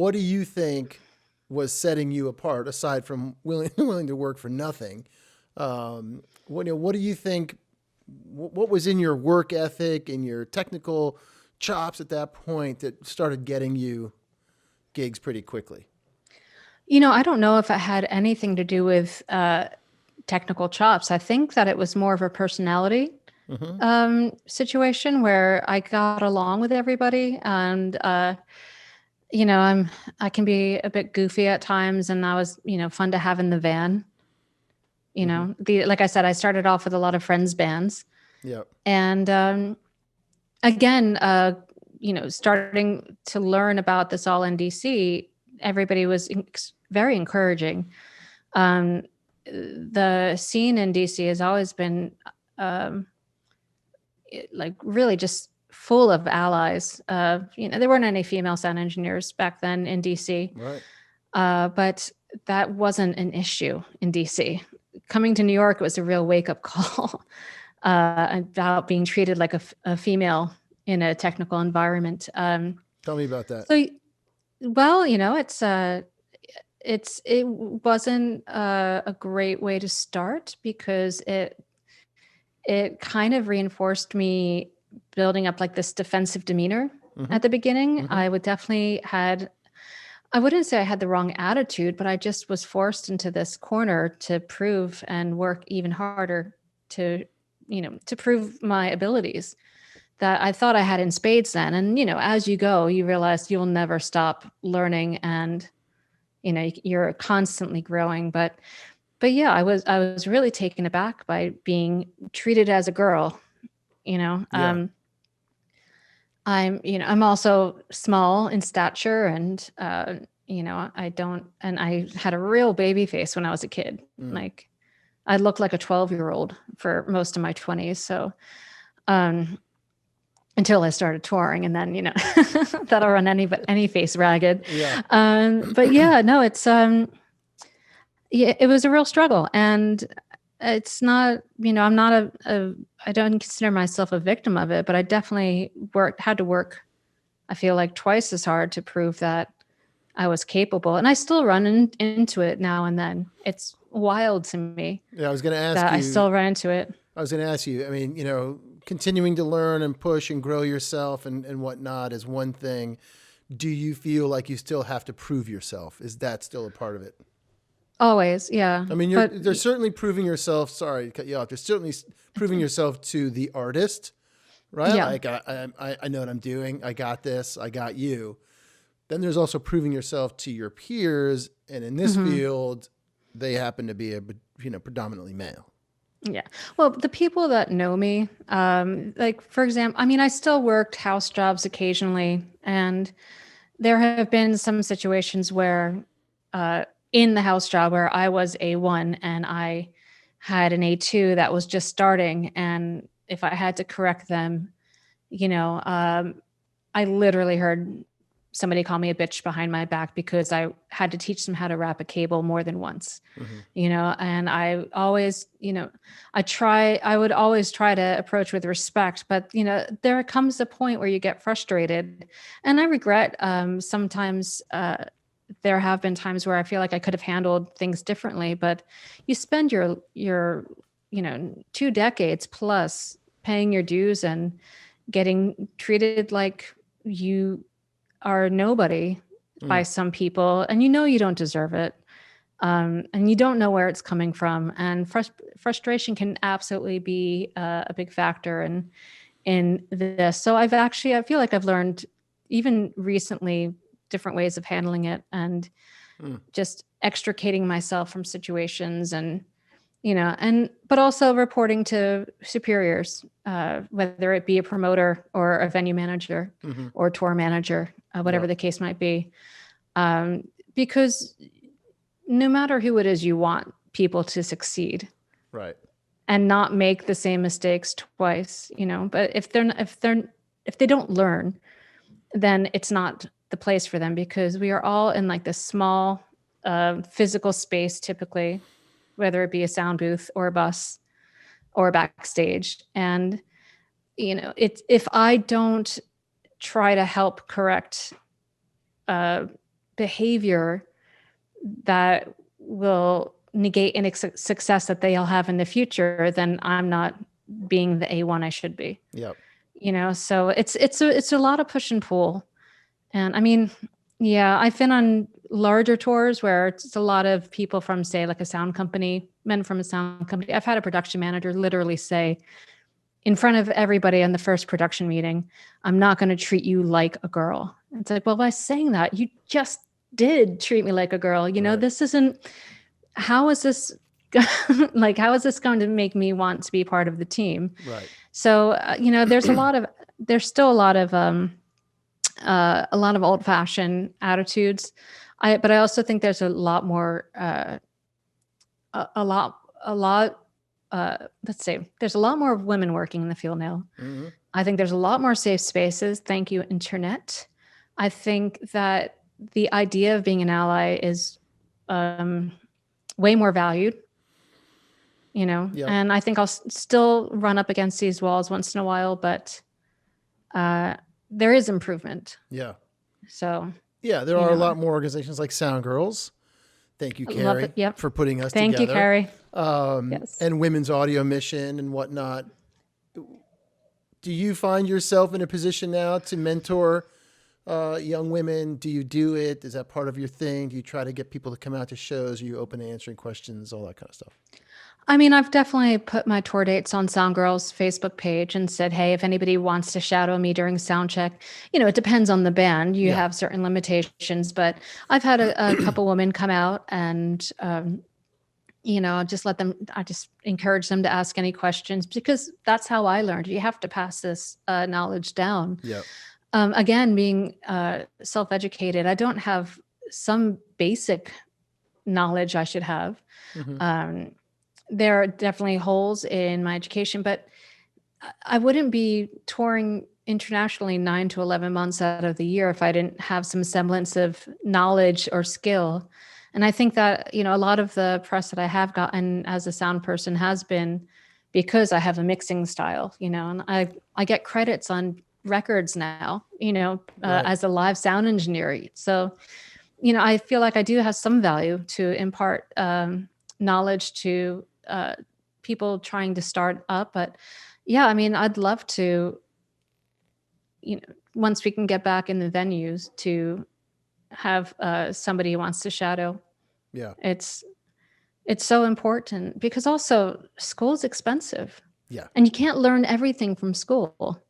what do you think was setting you apart aside from willing to work for nothing? What do you think, what was in your work ethic and your technical chops at that point that started getting you gigs pretty quickly? I don't know if it had anything to do with technical chops. I think that it was more of a personality situation where I got along with everybody, and I can be a bit goofy at times, and I was fun to have in the van. Like I said, I started off with a lot of friends bands. Yep. And again, starting to learn about this all in DC, everybody was very encouraging. The scene in DC has always been like really just full of allies. There weren't any female sound engineers back then in DC, Right. but that wasn't an issue in DC. Coming to New York was a real wake-up call about being treated like a female in a technical environment. Tell me about that. So, well, it wasn't a great way to start, because it kind of reinforced me building up like this defensive demeanor at the beginning. I wouldn't say I had the wrong attitude, but I just was forced into this corner to prove and work even harder to prove my abilities that I thought I had in spades then. And, as you go, you realize you'll never stop learning, and, you're constantly growing. But yeah, I was really taken aback by being treated as a girl, Yeah. I'm also small in stature, and, I had a real baby face when I was a kid. Like I looked like a 12-year-old for most of my 20s. So, until I started touring, and then, that'll run any face ragged. Yeah. But yeah, no, it was a real struggle, and it's not, I'm not I don't consider myself a victim of it, but I definitely had to work, I feel like, twice as hard to prove that I was capable. And I still run into it now and then. It's wild to me. Yeah. I was going to ask that you. I still run into it. I was going to ask you, I mean, continuing to learn and push and grow yourself and whatnot is one thing. Do you feel like you still have to prove yourself? Is that still a part of it? Always, yeah. I mean, there's certainly proving yourself. Sorry to cut you off. There's certainly proving yourself to the artist, right? Yeah. Like I know what I'm doing. I got this. I got you. Then there's also proving yourself to your peers, and in this field, they happen to be predominantly male. Yeah. Well, the people that know me, like, for example, I mean, I still worked house jobs occasionally, and there have been some situations where, in the house job where I was A1 and I had an A2 that was just starting, and if I had to correct them, I literally heard somebody call me a bitch behind my back because I had to teach them how to wrap a cable more than once, and I always, I would always try to approach with respect, but, there comes a point where you get frustrated, and I regret, sometimes, there have been times where I feel like I could have handled things differently, but you spend your 2 decades plus paying your dues and getting treated like you are nobody by some people, and you don't deserve it, and you don't know where it's coming from, and frustration can absolutely be a big factor in this. So I feel like I've learned, even recently, different ways of handling it, and just extricating myself from situations, and but also reporting to superiors, whether it be a promoter or a venue manager or tour manager, whatever the case might be, because no matter who it is, you want people to succeed, right, and not make the same mistakes twice. But if they don't learn, then it's not the place for them, because we are all in like this small physical space, typically, whether it be a sound booth or a bus or backstage. And, if I don't try to help correct behavior that will negate any success that they'll have in the future, then I'm not being the A1 I should be. Yep. You know, so it's a lot of push and pull. And I mean, yeah, I've been on larger tours where it's a lot of people from, say, like a sound company, men from a sound company. I've had a production manager literally say in front of everybody in the first production meeting, I'm not going to treat you like a girl. It's like, well, by saying that, you just did treat me like a girl. You know, Right. this isn't, how is this like, how is this going to make me want to be part of the team? Right. So, you know, there's still a lot of old fashioned attitudes. But I also think there's a lot more, let's say there's a lot more women working in the field now. Mm-hmm. I think there's a lot more safe spaces. Thank you, internet. I think that the idea of being an ally is way more valued, you know, Yep. and I think I'll still run up against these walls once in a while, but there is improvement. Yeah. So yeah, there are a lot more organizations like Sound Girls. Thank you, Carrie, for putting us together. Thank you, Carrie. Yes. And Women's Audio Mission and whatnot. Do you find yourself in a position now to mentor young women? Do you do it? Is that part of your thing? Do you try to get people to come out to shows? Are you open to answering questions? All that kind of stuff. I mean, I've definitely put my tour dates on Sound Girls' Facebook page and said, hey, if anybody wants to shadow me during sound check, you know, it depends on the band. You have certain limitations, but I've had a couple women come out and, you know, I just encourage them to ask any questions because that's how I learned. You have to pass this knowledge down. Yeah. Again, being self-educated, I don't have some basic knowledge I should have. Mm-hmm. There are definitely holes in my education, but I wouldn't be touring internationally 9 to 11 months out of the year if I didn't have some semblance of knowledge or skill. And I think that, you know, a lot of the press that I have gotten as a sound person has been because I have a mixing style, you know, and I get credits on records now, you know, as a live sound engineer. So, you know, I feel like I do have some value to impart knowledge to people trying to start up. But yeah, I mean, I'd love to, you know, once we can get back in the venues to have somebody who wants to shadow. Yeah. It's so important because also school's expensive. Yeah. And you can't learn everything from school.